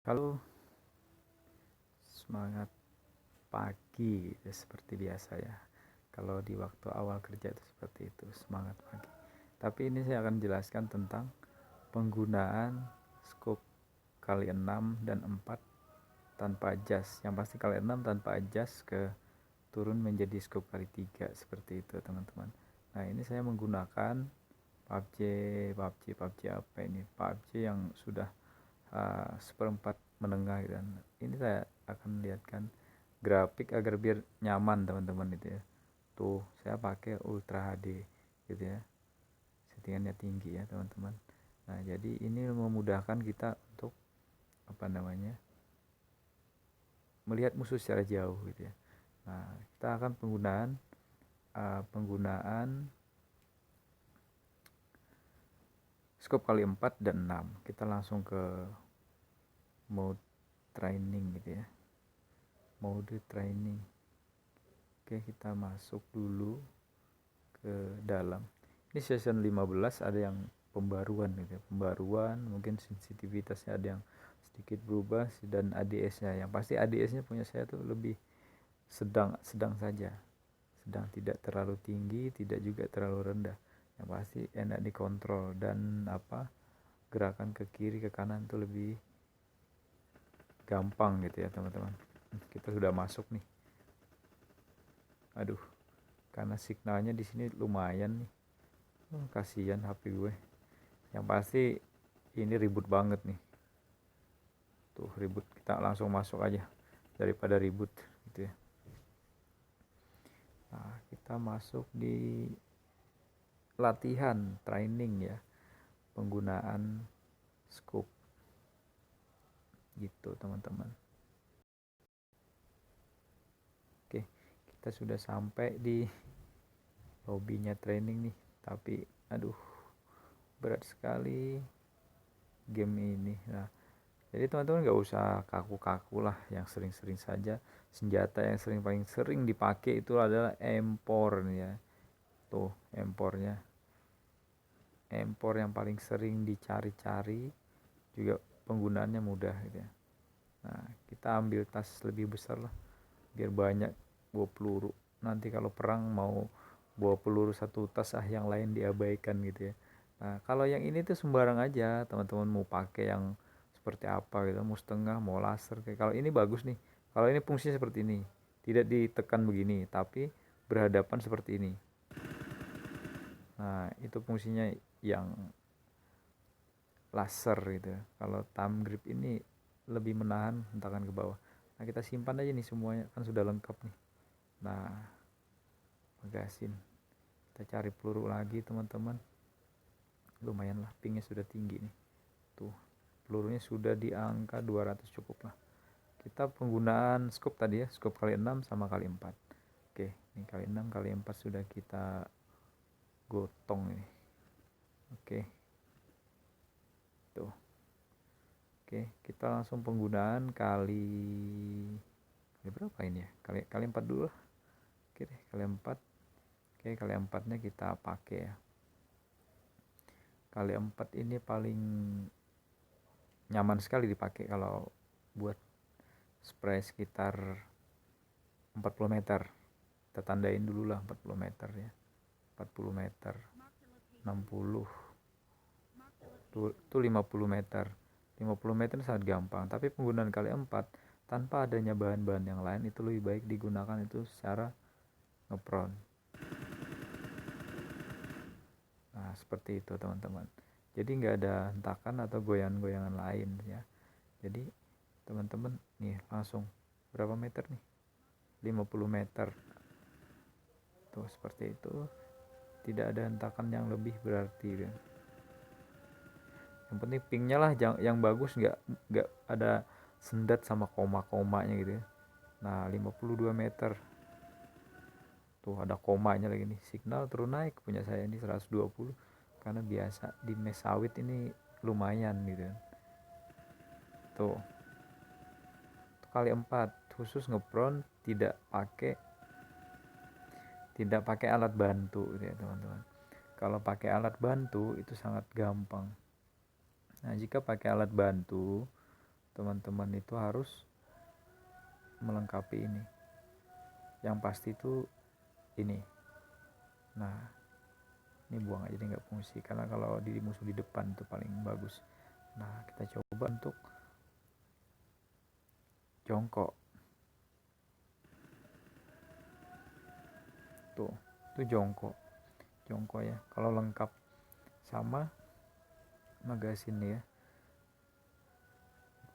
Halo, semangat pagi ya, seperti biasa ya. Kalau di waktu awal kerja itu seperti itu, semangat pagi. Tapi ini saya akan jelaskan tentang penggunaan scope kali 6 dan 4 tanpa adjust. Yang pasti kali 6 tanpa adjust ke turun menjadi scope kali 3 seperti itu, teman-teman. Nah, ini saya menggunakan PUBG apa ini? PUBG yang sudah seperempat menengah gitu kan. Ini saya akan lihatkan grafik agar biar nyaman teman-teman itu ya. Tuh saya pakai Ultra HD gitu ya, settingannya tinggi ya teman-teman. Nah jadi ini memudahkan kita untuk apa namanya, melihat musuh secara jauh gitu ya. Nah kita akan penggunaan scope kali 4 dan 6. Kita langsung ke mode training gitu ya, mode training. Oke, kita masuk dulu ke dalam. Ini season 15, ada yang pembaruan gitu ya. Pembaruan, mungkin sensitivitasnya ada yang sedikit berubah, dan ADS-nya. Yang pasti ADS-nya punya saya tuh lebih sedang saja. Sedang, tidak terlalu tinggi, tidak juga terlalu rendah. Yang pasti enak dikontrol, dan gerakan ke kiri ke kanan tuh lebih gampang gitu ya, teman-teman. Kita sudah masuk nih. Aduh, karena signalnya di sini lumayan nih. Kasihan HP gue. Yang pasti ini ribut banget nih. Tuh ribut, kita langsung masuk aja daripada ribut gitu ya. Nah, kita masuk di latihan training ya, penggunaan scope gitu teman-teman. Oke, kita sudah sampai di lobbynya training nih, tapi aduh berat sekali game ini. Nah jadi teman-teman nggak usah kaku-kaku lah, yang sering-sering saja. Senjata yang paling sering dipakai itu adalah M4 nih ya. Tuh M4-nya, M4 yang paling sering dicari-cari, juga penggunaannya mudah gitu ya. Nah kita ambil tas lebih besar lah, biar banyak bawa peluru. Nanti kalau perang mau bawa peluru satu tas, yang lain diabaikan gitu ya. Nah kalau yang ini tuh sembarang aja teman-teman mau pakai yang seperti apa gitu, mau setengah mau laser. Kayak kalau ini bagus nih, kalau ini fungsinya seperti ini, tidak ditekan begini tapi berhadapan seperti ini. Nah itu fungsinya yang laser gitu ya. Kalau thumb grip ini lebih menahan hentakan ke bawah. Nah kita simpan aja nih semuanya, kan sudah lengkap nih. Nah magasin, kita cari peluru lagi teman-teman. Lumayan lah, pingnya sudah tinggi nih. Tuh pelurunya sudah di angka 200 cukup lah. Kita penggunaan scope tadi ya, scope kali 6 sama kali 4. Oke, ini kali 6 kali 4 sudah kita gotong ini. Oke. Tuh. Oke, kita langsung penggunaan kali berapa ini ya? Kali 4 dulu lah. Oke deh, kali 4. Oke, kali 4-nya kita pakai ya. Kali 4 ini paling nyaman sekali dipakai kalau buat spray sekitar 40 meter. Kita tandain dulu lah 40 meter ya. 40 meter, 60 tuh 50 meter. 50 meter sangat gampang, tapi penggunaan kali 4 tanpa adanya bahan-bahan yang lain itu lebih baik digunakan itu secara ngepron. Nah seperti itu teman-teman, jadi nggak ada hentakan atau goyangan-goyangan lain ya. Jadi teman-teman nih langsung berapa meter nih, 50 meter tuh, seperti itu. Tidak ada hentakan yang lebih berarti ya. Yang penting pingnya lah yang bagus, nggak ada sendat sama koma-komanya gitu ya. Nah 52 meter tuh ada komanya lagi nih, signal terus naik punya saya ini 120, karena biasa di mes sawit ini lumayan gitu kan. Tuh kali 4 khusus ngepron, tidak pakai alat bantu gitu ya teman-teman. Kalau pakai alat bantu itu sangat gampang. Nah jika pakai alat bantu teman-teman itu harus melengkapi ini. Yang pasti itu ini. Nah, ini buang aja deh, nggak fungsi, karena kalau di musuh di depan itu paling bagus. Nah, kita coba untuk jongkok. Tuh, itu jongkok ya. Kalau lengkap sama magasin ya,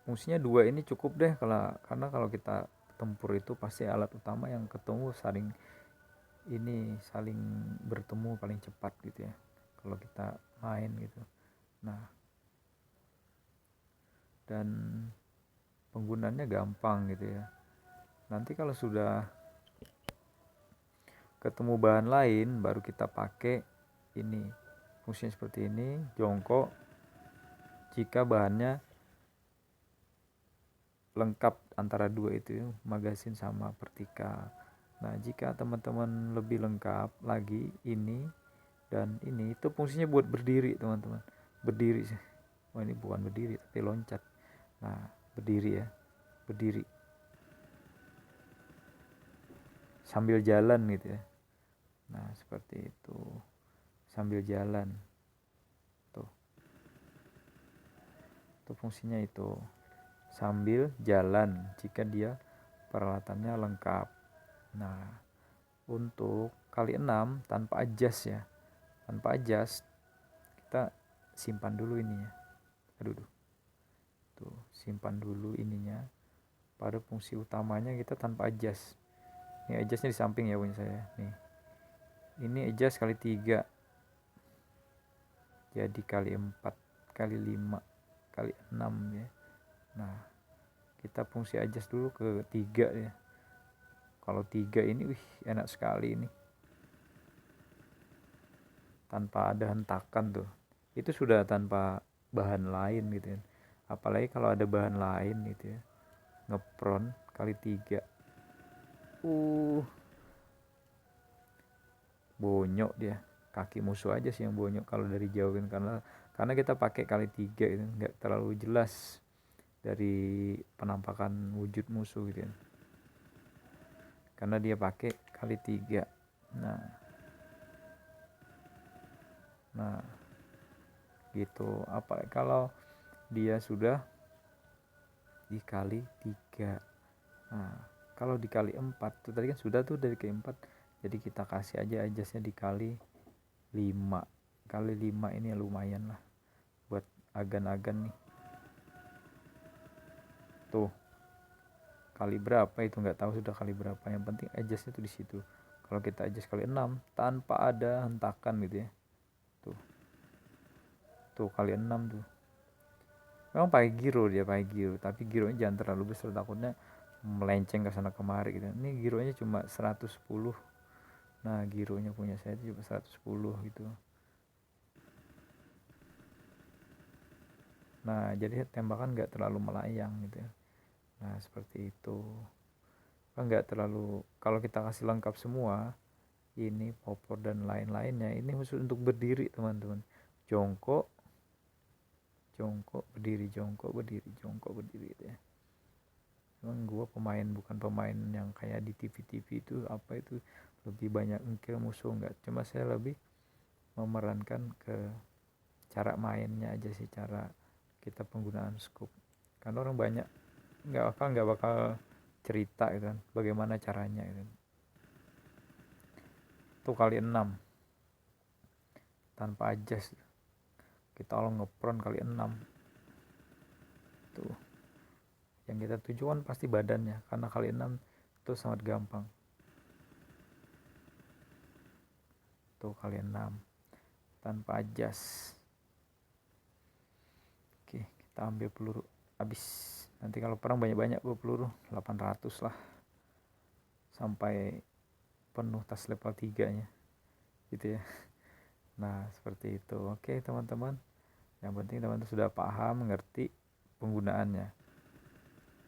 fungsinya 2 ini cukup deh, karena kalau kita tempur itu pasti alat utama yang ketemu saling bertemu paling cepat gitu ya kalau kita main gitu. Nah, dan penggunaannya gampang gitu ya. Nanti kalau sudah ketemu bahan lain baru kita pakai ini. Fungsinya seperti ini, jongkok jika bahannya lengkap antara 2 itu, magasin sama vertikal. Nah, jika teman-teman lebih lengkap lagi ini dan ini, itu fungsinya buat berdiri teman-teman. Berdiri sih. Oh, ini bukan berdiri tapi loncat. Nah, berdiri ya. Berdiri sambil jalan gitu ya. Nah, seperti itu. Sambil jalan. Tuh. Itu fungsinya itu. Sambil jalan jika dia peralatannya lengkap. Nah, untuk kali 6 tanpa adjust ya. Tanpa adjust kita simpan dulu ininya. Aduh. Tuh, simpan dulu ininya. Pada fungsi utamanya kita tanpa adjust. Ini adjustnya di samping ya punya saya. Nih. Ini adjust kali 3. Jadi kali 4, kali 5, kali 6 ya. Nah, kita fungsi adjust dulu ke 3 ya. Kalau 3 ini enak sekali ini. Tanpa ada hentakan tuh. Itu sudah tanpa bahan lain gitu ya. Apalagi kalau ada bahan lain gitu ya. Ngepron kali 3. Bonyok dia. Kaki musuh aja sih yang bonyok kalau dari jauhin, karena kita pakai kali 3 itu nggak terlalu jelas dari penampakan wujud musuh gitu ya. Karena dia pakai kali 3. Nah gitu. Apa kalau dia sudah dikali 3. Nah, kalau dikali 4 tuh tadi kan sudah tuh dari ke 4. Jadi kita kasih aja adjustnya dikali 5. Kali 5 ini lumayan lah buat agan-agan nih. Tuh. Kali berapa itu nggak tahu sudah kali berapa. Yang penting adjustnya tuh di situ. Kalau kita adjust kali 6 tanpa ada hentakan gitu ya. Tuh. Tuh kali 6 tuh. Memang pakai giro dia, tapi gironya jangan terlalu besar, takutnya melenceng ke sana kemari gitu. Ini gironya cuma 110. Nah, gironya punya saya itu cuma 110 gitu. Nah, jadi tembakan nggak terlalu melayang gitu ya. Nah, seperti itu. Kan nggak terlalu, kalau kita kasih lengkap semua, ini popor dan lain-lainnya, ini khusus untuk berdiri teman-teman. Jongkok, berdiri, jongkok, berdiri, jongkok, berdiri gitu ya. Emang gue bukan pemain yang kayak di TV-TV itu apa itu lebih banyak ngekill musuh, enggak. Cuma saya lebih memerankan ke cara mainnya aja sih, cara kita penggunaan scope. Karena orang banyak nggak bakal cerita gitu kan bagaimana caranya gitu. Tuh kali 6 tanpa adjust. Kita all ngepron kali 6. Tuh. Yang kita tuju kan pasti badannya, karena kali 6 itu sangat gampang. Tuh kali 6 tanpa adjust. Oke, kita ambil peluru habis. Nanti kalau perang banyak-banyak peluru 800 lah sampai penuh tas level 3 nya gitu ya. Nah, seperti itu. Oke teman-teman, yang penting teman-teman sudah paham, mengerti penggunaannya.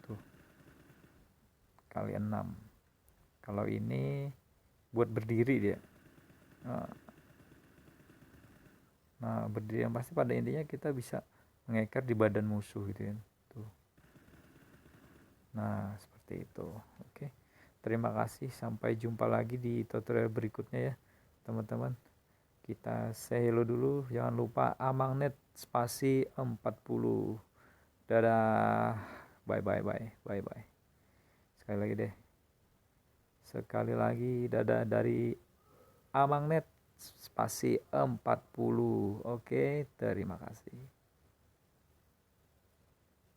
Tuh kali 6. Kalau ini buat berdiri dia. Nah, berdiri yang pasti pada intinya kita bisa mengeker di badan musuh gitu ya. Tuh. Nah, seperti itu. Oke. Terima kasih, sampai jumpa lagi di tutorial berikutnya ya, teman-teman. Kita say hello dulu, jangan lupa Amangnet spasi 40. Dadah. Bye bye bye. Bye bye. Sekali lagi dadah dari Amangnet spasi 40. Oke, terima kasih.